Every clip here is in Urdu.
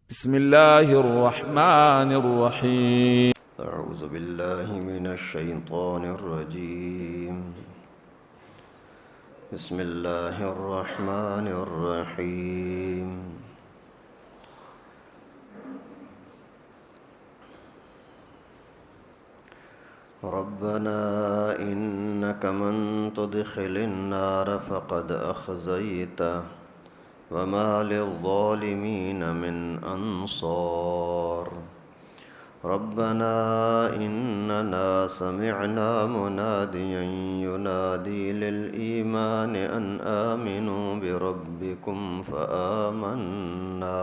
بسم الله الرحمن الرحيم. أعوذ بالله من الشيطان الرجيم. بسم الله الرحمن الرحيم. ربنا إنك من تدخل النار فقد أخزيته وما للظالمين من أنصار. ربنا إننا سمعنا مناديا ينادي للإيمان أن آمنوا بربكم فآمنا.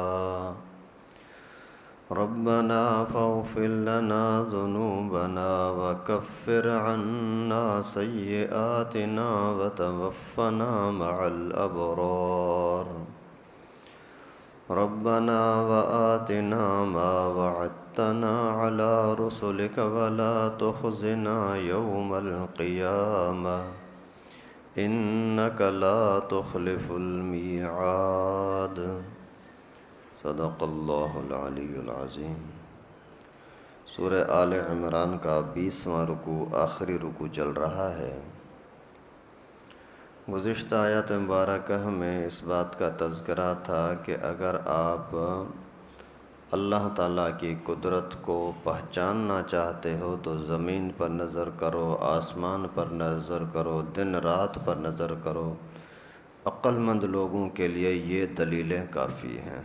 ربنا فاغفر لنا ذنوبنا وكفر عنا سيئاتنا وتوفنا مع الأبرار. ربنا وآتنا ما وعدتنا على رسلك ولا تخزنا يوم القيامة إنك لا تخلف الميعاد. صدق اللہ العلی العظیم. سورہ آل عمران کا 20واں رکوع آخری رکوع چل رہا ہے. گزشتہ آیات مبارکہ میں اس بات کا تذکرہ تھا کہ اگر آپ اللہ تعالیٰ کی قدرت کو پہچاننا چاہتے ہو تو زمین پر نظر کرو، آسمان پر نظر کرو، دن رات پر نظر کرو. عقل مند لوگوں کے لیے یہ دلیلیں کافی ہیں.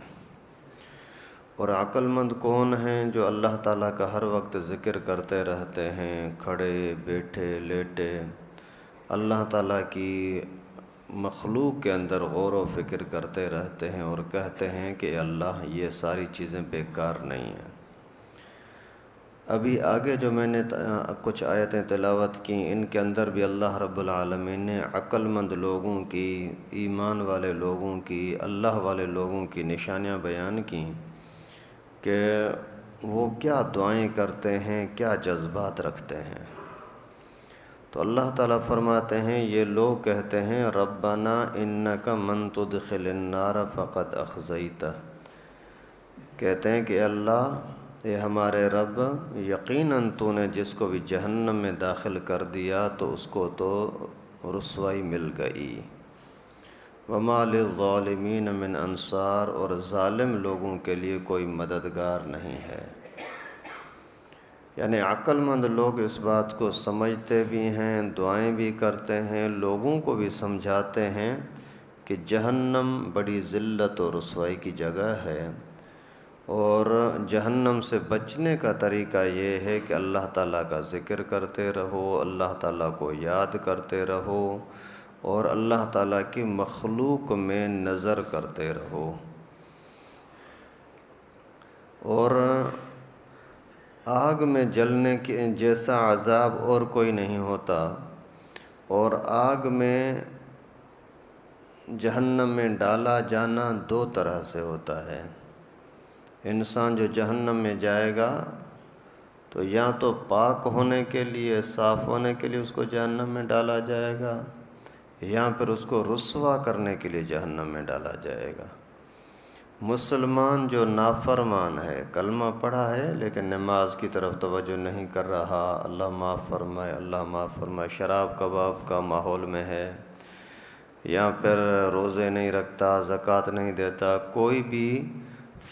اور عقل مند کون ہیں؟ جو اللہ تعالیٰ کا ہر وقت ذکر کرتے رہتے ہیں، کھڑے بیٹھے لیٹے، اللہ تعالیٰ کی مخلوق کے اندر غور و فکر کرتے رہتے ہیں اور کہتے ہیں کہ اللہ یہ ساری چیزیں بیکار نہیں ہیں. ابھی آگے جو میں نے کچھ آیتیں تلاوت کی، ان کے اندر بھی اللہ رب العالمین نے عقل مند لوگوں کی، ایمان والے لوگوں کی، اللہ والے لوگوں کی نشانیاں بیان کی کہ وہ کیا دعائیں کرتے ہیں، کیا جذبات رکھتے ہیں. تو اللہ تعالیٰ فرماتے ہیں یہ لوگ کہتے ہیں ربنا انک من تدخل النار فقد اخزیتہ. کہتے ہیں کہ اللہ اے ہمارے رب، یقیناً تو نے جس کو بھی جہنم میں داخل کر دیا تو اس کو تو رسوائی مل گئی. وما للظالمین من انصار، اور ظالم لوگوں کے لیے کوئی مددگار نہیں ہے. یعنی عقل مند لوگ اس بات کو سمجھتے بھی ہیں، دعائیں بھی کرتے ہیں، لوگوں کو بھی سمجھاتے ہیں کہ جہنم بڑی ذلت اور رسوائی کی جگہ ہے، اور جہنم سے بچنے کا طریقہ یہ ہے کہ اللہ تعالیٰ کا ذکر کرتے رہو، اللہ تعالیٰ کو یاد کرتے رہو، اور اللہ تعالیٰ کی مخلوق میں نظر کرتے رہو. اور آگ میں جلنے کے جیسا عذاب اور کوئی نہیں ہوتا. اور آگ میں جہنم میں ڈالا جانا دو طرح سے ہوتا ہے. انسان جو جہنم میں جائے گا تو یا تو پاک ہونے کے لیے، صاف ہونے کے لیے اس کو جہنم میں ڈالا جائے گا، یا پھر اس کو رسوا کرنے کے لیے جہنم میں ڈالا جائے گا. مسلمان جو نافرمان ہے، کلمہ پڑھا ہے لیکن نماز کی طرف توجہ نہیں کر رہا، اللہ معاف فرمائے اللہ معاف فرمائے، شراب کباب کا ماحول میں ہے، یا پھر روزے نہیں رکھتا، زکوٰۃ نہیں دیتا، کوئی بھی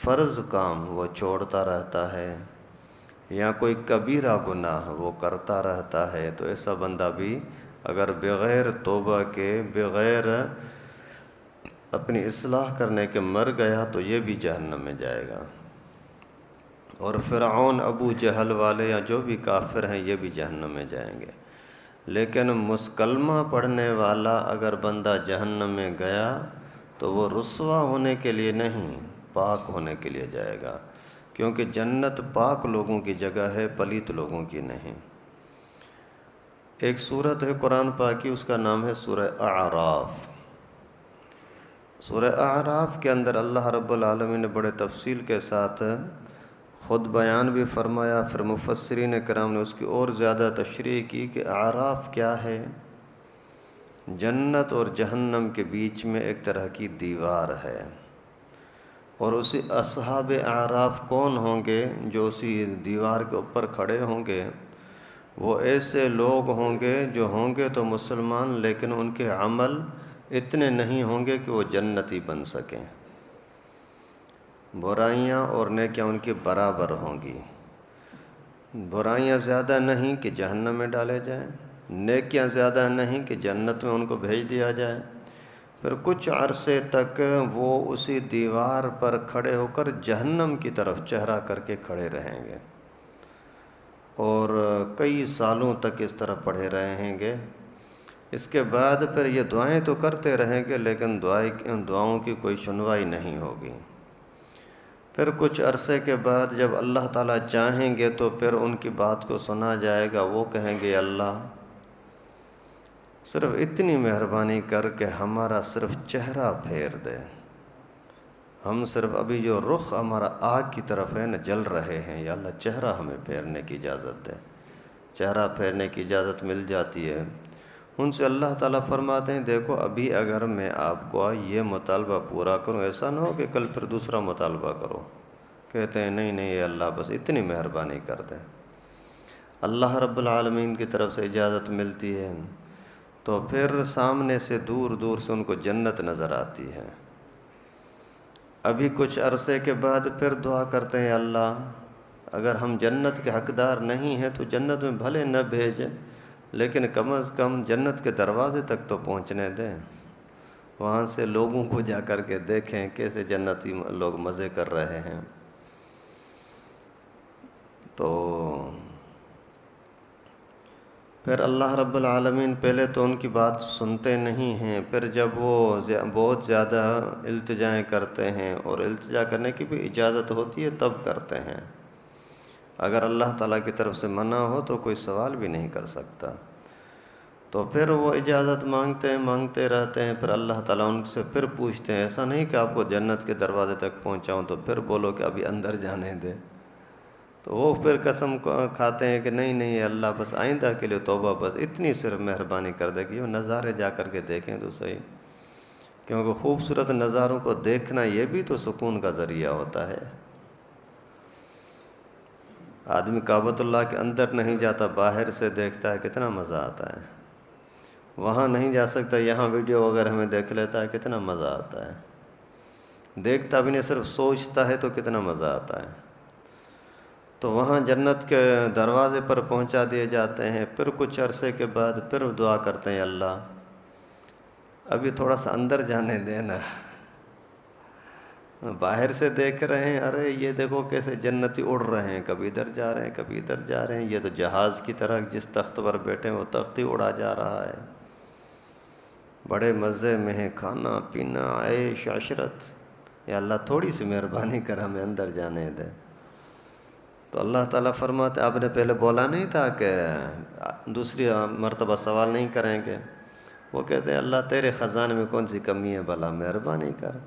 فرض کام وہ چھوڑتا رہتا ہے، یا کوئی کبیرہ گناہ وہ کرتا رہتا ہے، تو ایسا بندہ بھی اگر بغیر توبہ کے، بغیر اپنی اصلاح کرنے کے مر گیا تو یہ بھی جہنم میں جائے گا. اور فرعون، ابو جہل والے یا جو بھی کافر ہیں یہ بھی جہنم میں جائیں گے. لیکن کلمہ پڑھنے والا اگر بندہ جہنم میں گیا تو وہ رسوا ہونے کے لیے نہیں، پاک ہونے کے لیے جائے گا، کیونکہ جنت پاک لوگوں کی جگہ ہے، پلیت لوگوں کی نہیں. ایک سورت ہے قرآن پاک کی، اس کا نام ہے سورہ اعراف. سورہ اعراف کے اندر اللہ رب العالمین نے بڑے تفصیل کے ساتھ خود بیان بھی فرمایا، پھر مفسرین کرام نے اس کی اور زیادہ تشریح کی کہ اعراف کیا ہے. جنت اور جہنم کے بیچ میں ایک طرح کی دیوار ہے، اور اسی اصحاب اعراف کون ہوں گے؟ جو اسی دیوار کے اوپر کھڑے ہوں گے، وہ ایسے لوگ ہوں گے جو ہوں گے تو مسلمان، لیکن ان کے عمل اتنے نہیں ہوں گے کہ وہ جنتی بن سکیں۔ برائیاں اور نیکیاں ان کی برابر ہوں گی، برائیاں زیادہ نہیں کہ جہنم میں ڈالے جائیں، نیکیاں زیادہ نہیں کہ جنت میں ان کو بھیج دیا جائے۔ پھر کچھ عرصے تک وہ اسی دیوار پر کھڑے ہو کر جہنم کی طرف چہرہ کر کے کھڑے رہیں گے، اور کئی سالوں تک اس طرح پڑے رہیں گے۔ اس کے بعد پھر یہ دعائیں تو کرتے رہیں گے، لیکن دعاؤں کی کوئی سنوائی نہیں ہوگی۔ پھر کچھ عرصے کے بعد جب اللہ تعالیٰ چاہیں گے تو پھر ان کی بات کو سنا جائے گا۔ وہ کہیں گے اللہ صرف اتنی مہربانی کر کے ہمارا صرف چہرہ پھیر دے، ہم صرف ابھی جو رخ ہمارا آگ کی طرف ہے نا جل رہے ہیں، یا اللہ چہرہ ہمیں پھیرنے کی اجازت دے۔ چہرہ پھیرنے کی اجازت مل جاتی ہے۔ ان سے اللہ تعالیٰ فرماتے ہیں دیکھو ابھی اگر میں آپ کو یہ مطالبہ پورا کروں، ایسا نہ ہو کہ کل پھر دوسرا مطالبہ کرو۔ کہتے ہیں نہیں اے اللہ بس اتنی مہربانی کر دیں۔ اللہ رب العالمین کی طرف سے اجازت ملتی ہے تو پھر سامنے سے دور دور سے ان کو جنت نظر آتی ہے۔ ابھی کچھ عرصے کے بعد پھر دعا کرتے ہیں اللہ اگر ہم جنت کے حقدار نہیں ہیں تو جنت میں بھلے نہ بھیجیں، لیکن کم از کم جنت کے دروازے تک تو پہنچنے دیں، وہاں سے لوگوں کو جا کر کے دیکھیں کیسے جنتی لوگ مزے کر رہے ہیں۔ تو پھر اللہ رب العالمین پہلے تو ان کی بات سنتے نہیں ہیں، پھر جب وہ بہت زیادہ التجائیں کرتے ہیں، اور التجا کرنے کی بھی اجازت ہوتی ہے تب کرتے ہیں۔ اگر اللہ تعالیٰ کی طرف سے منع ہو تو کوئی سوال بھی نہیں کر سکتا، تو پھر وہ اجازت مانگتے رہتے ہیں۔ پھر اللہ تعالیٰ ان سے پھر پوچھتے ہیں، ایسا نہیں کہ آپ کو جنت کے دروازے تک پہنچاؤں تو پھر بولو کہ ابھی اندر جانے دے۔ تو وہ پھر قسم کھاتے ہیں کہ نہیں اللہ بس آئندہ کے لیے توبہ، بس اتنی صرف مہربانی کر دے کہ وہ نظارے جا کر کے دیکھیں تو صحیح، کیونکہ خوبصورت نظاروں کو دیکھنا یہ بھی تو سکون کا ذریعہ ہوتا ہے۔ آدمی کعبۃ اللہ کے اندر نہیں جاتا، باہر سے دیکھتا ہے کتنا مزہ آتا ہے۔ وہاں نہیں جا سکتا، یہاں ویڈیو وغیرہ میں دیکھ لیتا ہے کتنا مزہ آتا ہے۔ دیکھتا بھی نہیں، صرف سوچتا ہے تو کتنا مزہ آتا ہے۔ تو وہاں جنت کے دروازے پر پہنچا دیے جاتے ہیں۔ پھر کچھ عرصے کے بعد پھر دعا کرتے ہیں اللہ ابھی تھوڑا سا اندر جانے دینا، باہر سے دیکھ رہے ہیں ارے یہ دیکھو کیسے جنتی اڑ رہے ہیں، کبھی ادھر جا رہے ہیں کبھی ادھر جا رہے ہیں، یہ تو جہاز کی طرح جس تخت پر بیٹھے ہیں وہ تخت ہی اڑا جا رہا ہے، بڑے مزے میں ہے، کھانا پینا عیش عشرت، یا اللہ تھوڑی سی مہربانی کر ہمیں اندر جانے دے۔ تو اللہ تعالیٰ فرماتے آپ نے پہلے بولا نہیں تھا کہ دوسری مرتبہ سوال نہیں کریں گے؟ وہ کہتے ہیں اللہ تیرے خزانے میں کون سی کمی ہے، بھلا مہربانی کر۔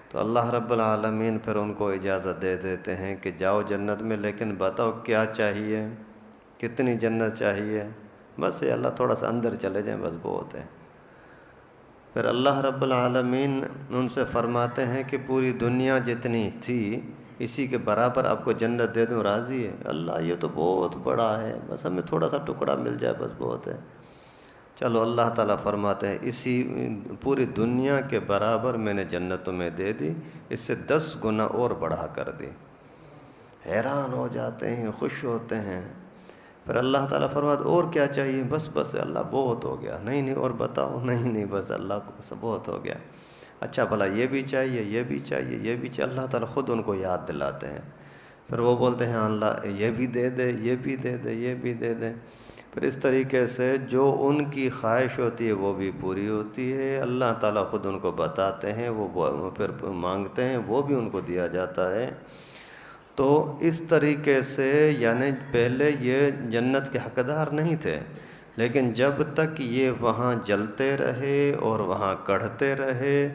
تو اللہ رب العالمین پھر ان کو اجازت دے دیتے ہیں کہ جاؤ جنت میں، لیکن بتاؤ کیا چاہیے، کتنی جنت چاہیے؟ بس یہ اللہ تھوڑا سا اندر چلے جائیں بس بہت ہے۔ پھر اللہ رب العالمین ان سے فرماتے ہیں کہ پوری دنیا جتنی تھی اسی کے برابر آپ کو جنت دے دوں، راضی ہے؟ اللہ یہ تو بہت بڑا ہے، بس ہمیں تھوڑا سا ٹکڑا مل جائے بس بہت ہے۔ چلو اللہ تعالیٰ فرماتے ہیں اسی پوری دنیا کے برابر میں نے جنت تمہیں دے دی، اس سے 10 گنا اور بڑھا کر دی۔ حیران ہو جاتے ہیں، خوش ہوتے ہیں۔ پھر اللہ تعالیٰ فرماتے اور کیا چاہیے؟ بس اللہ بہت ہو گیا، نہیں اور بتاؤ، نہیں بس اللہ کو بس بہت ہو گیا۔ اچھا بھلا یہ بھی چاہیے، یہ بھی چاہیے، یہ بھی چاہیے۔ اللہ تعالیٰ خود ان کو یاد دلاتے ہیں، پھر وہ بولتے ہیں ہاں اللہ یہ بھی دے دے، یہ بھی دے دے، یہ بھی دے دے۔ پھر اس طریقے سے جو ان کی خواہش ہوتی ہے وہ بھی پوری ہوتی ہے۔ اللہ تعالیٰ خود ان کو بتاتے ہیں، وہ پھر مانگتے ہیں، وہ بھی ان کو دیا جاتا ہے۔ تو اس طریقے سے یعنی پہلے یہ جنت کے حقدار نہیں تھے، لیکن جب تک یہ وہاں جلتے رہے اور وہاں کڑھتے رہے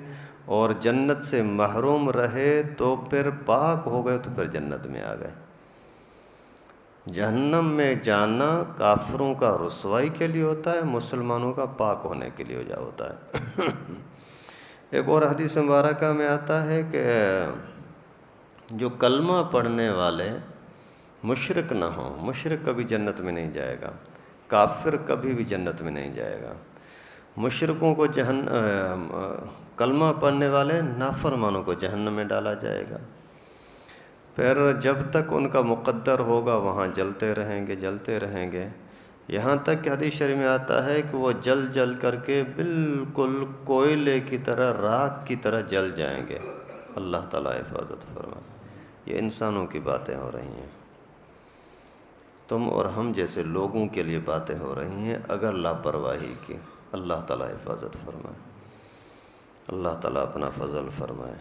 اور جنت سے محروم رہے تو پھر پاک ہو گئے، تو پھر جنت میں آ گئے۔ جہنم میں جانا کافروں کا رسوائی کے لیے ہوتا ہے، مسلمانوں کا پاک ہونے کے لیے ہوتا ہے۔ ایک اور حدیث مبارکہ میں آتا ہے کہ جو کلمہ پڑھنے والے مشرک نہ ہوں، مشرک کبھی جنت میں نہیں جائے گا، کافر کبھی بھی جنت میں نہیں جائے گا۔ مشرکوں کو کلمہ پڑھنے والے نافرمانوں کو جہنم میں ڈالا جائے گا۔ پھر جب تک ان کا مقدر ہوگا وہاں جلتے رہیں گے، یہاں تک کہ حدیث شریف میں آتا ہے کہ وہ جل کر کے بالکل کوئلے کی طرح، راکھ کی طرح جل جائیں گے۔ اللہ تعالیٰ حفاظت فرمائے۔ یہ انسانوں کی باتیں ہو رہی ہیں، تم اور ہم جیسے لوگوں کے لیے باتیں ہو رہی ہیں اگر لاپرواہی کی۔ اللہ تعالیٰ حفاظت فرمائے، اللہ تعالیٰ اپنا فضل فرمائے۔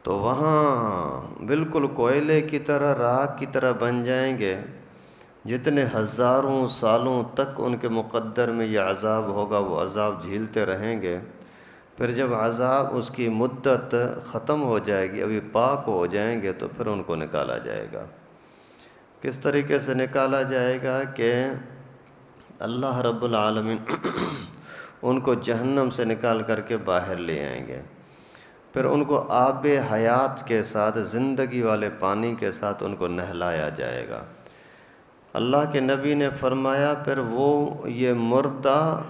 تو وہاں بالکل کوئلے کی طرح، راکھ کی طرح بن جائیں گے، جتنے ہزاروں سالوں تک ان کے مقدر میں یہ عذاب ہوگا وہ عذاب جھیلتے رہیں گے۔ پھر جب عذاب اس کی مدت ختم ہو جائے گی، ابھی پاک ہو جائیں گے، تو پھر ان کو نکالا جائے گا۔ کس طریقے سے نکالا جائے گا کہ اللہ رب العالمین ان کو جہنم سے نکال کر کے باہر لے آئیں گے۔ پھر ان کو آب حیات کے ساتھ، زندگی والے پانی کے ساتھ ان کو نہلایا جائے گا۔ اللہ کے نبی نے فرمایا پھر وہ یہ مردہ،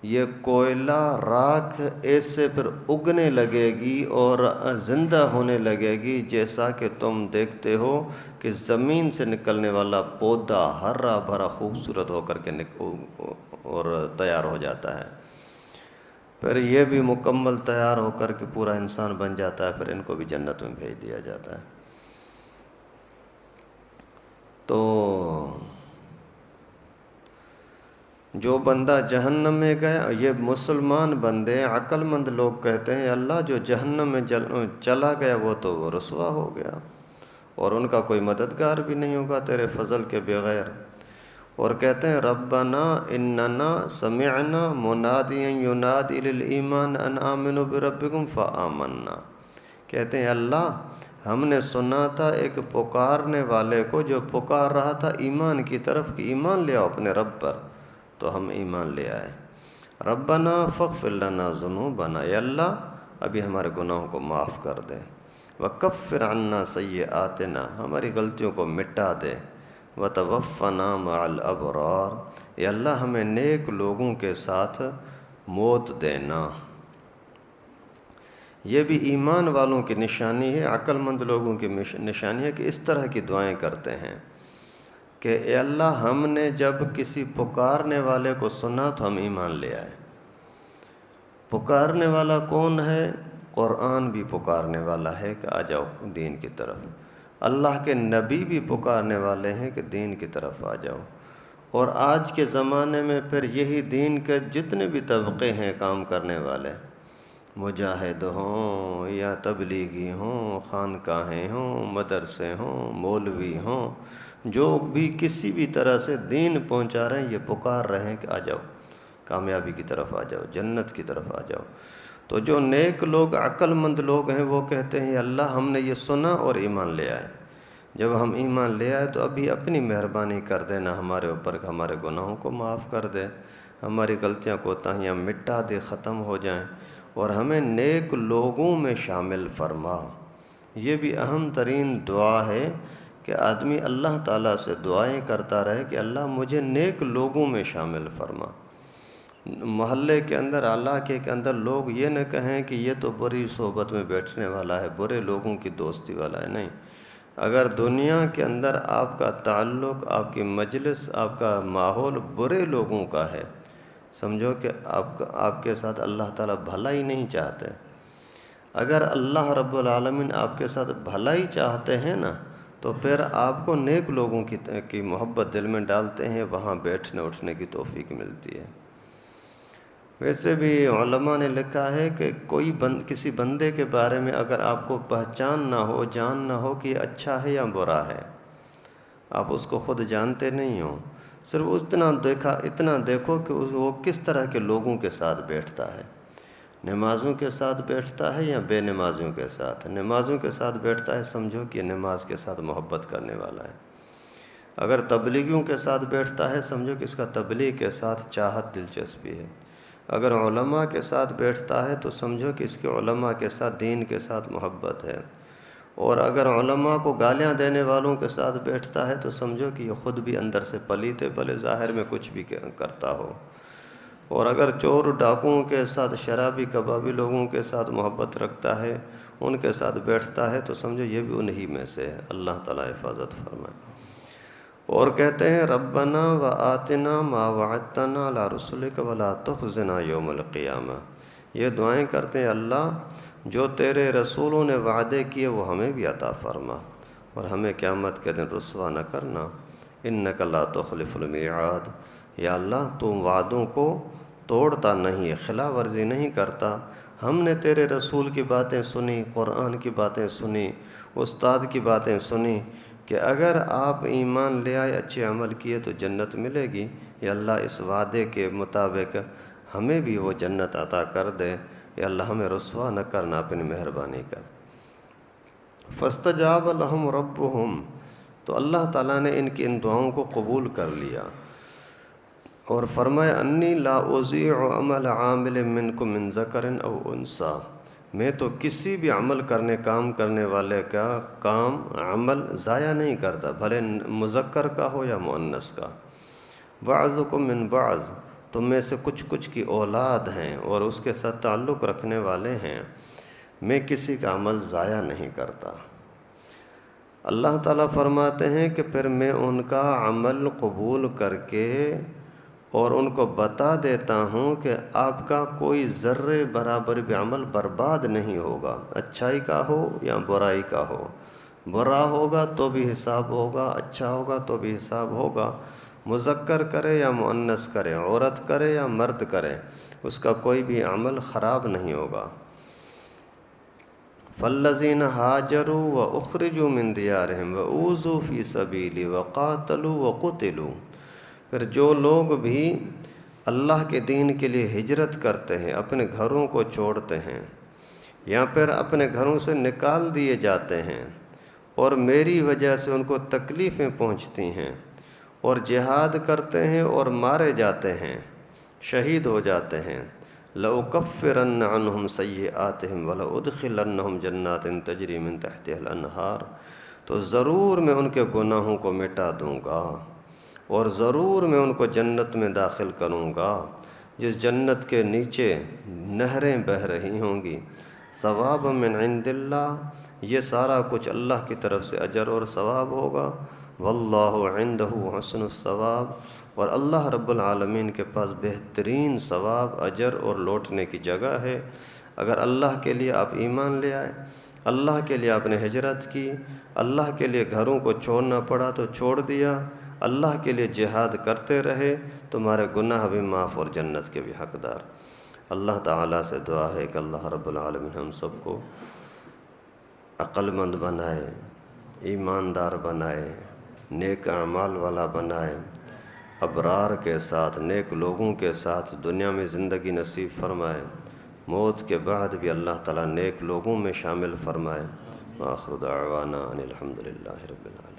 یہ کوئلہ، راکھ ایسے پھر اگنے لگے گی اور زندہ ہونے لگے گی، جیسا کہ تم دیکھتے ہو کہ زمین سے نکلنے والا پودا ہرا بھرا خوبصورت ہو کر کے اور تیار ہو جاتا ہے۔ پھر یہ بھی مکمل تیار ہو کر کے پورا انسان بن جاتا ہے، پھر ان کو بھی جنت میں بھیج دیا جاتا ہے۔ تو جو بندہ جہنم میں گیا، یہ مسلمان بندے عقل مند لوگ کہتے ہیں اللہ جو جہنم میں چلا گیا وہ تو وہ رسوا ہو گیا، اور ان کا کوئی مددگار بھی نہیں ہوگا تیرے فضل کے بغیر۔ اور کہتے ہیں ربنا اننا سمعنا منادیا ینادی للایمان ان آمنوا بربکم فآمنا، کہتے ہیں اللہ ہم نے سنا تھا ایک پکارنے والے کو جو پکار رہا تھا ایمان کی طرف کہ ایمان لے آؤ اپنے رب پر، تو ہم ایمان لے آئے۔ ربنا فاغفر لنا ذنوبنا، اے اللہ ابھی ہمارے گناہوں کو معاف کر دے، وکفر عنا سیئاتنا، ہماری غلطیوں کو مٹا دے، وتوفنا مع الابرار، اے اللہ ہمیں نیک لوگوں کے ساتھ موت دینا۔ یہ بھی ایمان والوں کی نشانی ہے، عقل مند لوگوں کی نشانی ہے کہ اس طرح کی دعائیں کرتے ہیں کہ اے اللہ ہم نے جب کسی پکارنے والے کو سنا تو ہم ایمان لے آئے۔ پکارنے والا کون ہے؟ قرآن بھی پکارنے والا ہے کہ آ جاؤ دین کی طرف، اللہ کے نبی بھی پکارنے والے ہیں کہ دین کی طرف آ جاؤ۔ اور آج کے زمانے میں پھر یہی دین کے جتنے بھی طبقے ہیں کام کرنے والے، مجاہد ہوں یا تبلیغی ہوں، خانقاہیں ہوں، مدرسے ہوں، مولوی ہوں، جو بھی کسی بھی طرح سے دین پہنچا رہے ہیں، یہ پکار رہے ہیں کہ آ جاؤ کامیابی کی طرف آ جاؤ، جنت کی طرف آ جاؤ۔ تو جو نیک لوگ، عقل مند لوگ ہیں وہ کہتے ہیں اللہ ہم نے یہ سنا اور ایمان لے آئے۔ جب ہم ایمان لے آئے تو ابھی اپنی مہربانی کر دینا ہمارے اوپر کہ ہمارے گناہوں کو معاف کر دے، ہماری غلطیاں کوتاہیاں مٹا دے، ختم ہو جائیں، اور ہمیں نیک لوگوں میں شامل فرما۔ یہ بھی اہم ترین دعا ہے کہ آدمی اللہ تعالیٰ سے دعائیں کرتا رہے کہ اللہ مجھے نیک لوگوں میں شامل فرما۔ محلے کے اندر، علاقے کے اندر لوگ یہ نہ کہیں کہ یہ تو بری صحبت میں بیٹھنے والا ہے، برے لوگوں کی دوستی والا ہے، نہیں۔ اگر دنیا کے اندر آپ کا تعلق، آپ کی مجلس، آپ کا ماحول برے لوگوں کا ہے، سمجھو کہ آپ کے ساتھ اللہ تعالیٰ بھلائی نہیں چاہتے۔ اگر اللہ رب العالمین آپ کے ساتھ بھلائی چاہتے ہیں نا، تو پھر آپ کو نیک لوگوں کی محبت دل میں ڈالتے ہیں، وہاں بیٹھنے اٹھنے کی توفیق ملتی ہے۔ ویسے بھی علماء نے لکھا ہے کہ کسی بندے کے بارے میں اگر آپ کو پہچان نہ ہو، جان نہ ہو کہ یہ اچھا ہے یا برا ہے، آپ اس کو خود جانتے نہیں ہو، صرف اتنا دیکھو کہ وہ کس طرح کے لوگوں کے ساتھ بیٹھتا ہے، نمازوں کے ساتھ بیٹھتا ہے یا بے نمازوں کے ساتھ۔ نمازوں کے ساتھ بیٹھتا ہے، سمجھو کہ یہ نماز کے ساتھ محبت کرنے والا ہے۔ اگر تبلیغیوں کے ساتھ بیٹھتا ہے، سمجھو کہ اس کا تبلیغ کے ساتھ چاہت، دلچسپی ہے۔ اگر علماء کے ساتھ بیٹھتا ہے تو سمجھو کہ اس کی علماء کے ساتھ دین کے ساتھ محبت ہے، اور اگر علماء کو گالیاں دینے والوں کے ساتھ بیٹھتا ہے تو سمجھو کہ یہ خود بھی اندر سے پلیت ہے، بھلے ظاہر میں کچھ بھی کرتا ہو۔ اور اگر چور ڈاکوؤں کے ساتھ، شرابی کبابی لوگوں کے ساتھ محبت رکھتا ہے، ان کے ساتھ بیٹھتا ہے تو سمجھو یہ بھی انہی میں سے ہے۔ اللہ تعالیٰ حفاظت فرمائے۔ اور کہتے ہیں ربنا وآتنا ما وعدتنا علی رسلک ولا تخزنا یوم القیامہ، یہ دعائیں کرتے ہیں اللہ جو تیرے رسولوں نے وعدے کیے وہ ہمیں بھی عطا فرما، اور ہمیں قیامت کے دن رسوا نہ کرنا۔ انک لا تخلف المیعاد، یا اللہ تم وعدوں کو توڑتا نہیں ہے، خلاف ورزی نہیں کرتا۔ ہم نے تیرے رسول کی باتیں سنی، قرآن کی باتیں سنی، استاد کی باتیں سنی کہ اگر آپ ایمان لے آئے، اچھے عمل کیے تو جنت ملے گی۔ یا اللہ اس وعدے کے مطابق ہمیں بھی وہ جنت عطا کر دے، یا اللہ ہمیں رسوا نہ کرنا، اپنی مہربانی کر۔ فاستجاب لهم ربهم، تو اللہ تعالیٰ نے ان کی ان دعاؤں کو قبول کر لیا، اور فرمایا انی لا اضیع عمل عامل منکم من ذکر او انثی، میں تو کسی بھی عمل کرنے، کام کرنے والے کا کام، عمل ضائع نہیں کرتا، بھلے مذکر کا ہو یا مؤنث کا۔ بعضکم من بعض، تم میں سے کچھ کی اولاد ہیں اور اس کے ساتھ تعلق رکھنے والے ہیں، میں کسی کا عمل ضائع نہیں کرتا۔ اللہ تعالیٰ فرماتے ہیں کہ پھر میں ان کا عمل قبول کر کے اور ان کو بتا دیتا ہوں کہ آپ کا کوئی ذرے برابر بھی عمل برباد نہیں ہوگا، اچھائی کا ہو یا برائی کا ہو۔ برا ہوگا تو بھی حساب ہوگا، اچھا ہوگا تو بھی حساب ہوگا، مذکر کرے یا مؤنث کرے، عورت کرے یا مرد کرے، اس کا کوئی بھی عمل خراب نہیں ہوگا۔ فالذین ہاجروا واخرجوا من دیارہم واوذوا فی سبیلی وقاتلوا وقتلوا، پھر جو لوگ بھی اللہ کے دین کے لیے ہجرت کرتے ہیں، اپنے گھروں کو چھوڑتے ہیں، یا پھر اپنے گھروں سے نکال دیے جاتے ہیں اور میری وجہ سے ان کو تکلیفیں پہنچتی ہیں، اور جہاد کرتے ہیں اور مارے جاتے ہیں، شہید ہو جاتے ہیں، لَأُكَفِّرَنَّ عَنْهُمْ سَيِّئَاتِهِمْ وَلَأُدْخِلَنَّهُمْ جَنَّاتٍ تَجْرِي مِن تَحْتِهَا الْأَنْهَارُ، تو ضرور میں ان کے گناہوں کو مٹا دوں گا، اور ضرور میں ان کو جنت میں داخل کروں گا جس جنت کے نیچے نہریں بہہ رہی ہوں گی۔ ثواب من عند اللہ، یہ سارا کچھ اللہ کی طرف سے اجر اور ثواب ہوگا۔ واللہ عندہ حسن الثواب، اور اللہ رب العالمین کے پاس بہترین ثواب، اجر اور لوٹنے کی جگہ ہے۔ اگر اللہ کے لیے آپ ایمان لے آئے، اللہ کے لیے آپ نے ہجرت کی، اللہ کے لیے گھروں کو چھوڑنا پڑا تو چھوڑ دیا، اللہ کے لیے جہاد کرتے رہے، تمہارے گناہ بھی معاف اور جنت کے بھی حقدار۔ اللہ تعالیٰ سے دعا ہے کہ اللہ رب العالمین ہم سب کو عقل مند بنائے، ایماندار بنائے، نیک اعمال والا بنائے، ابرار کے ساتھ، نیک لوگوں کے ساتھ دنیا میں زندگی نصیب فرمائے، موت کے بعد بھی اللہ تعالیٰ نیک لوگوں میں شامل فرمائے۔ وآخر دعوانا ان الحمد للہ رب العالمین۔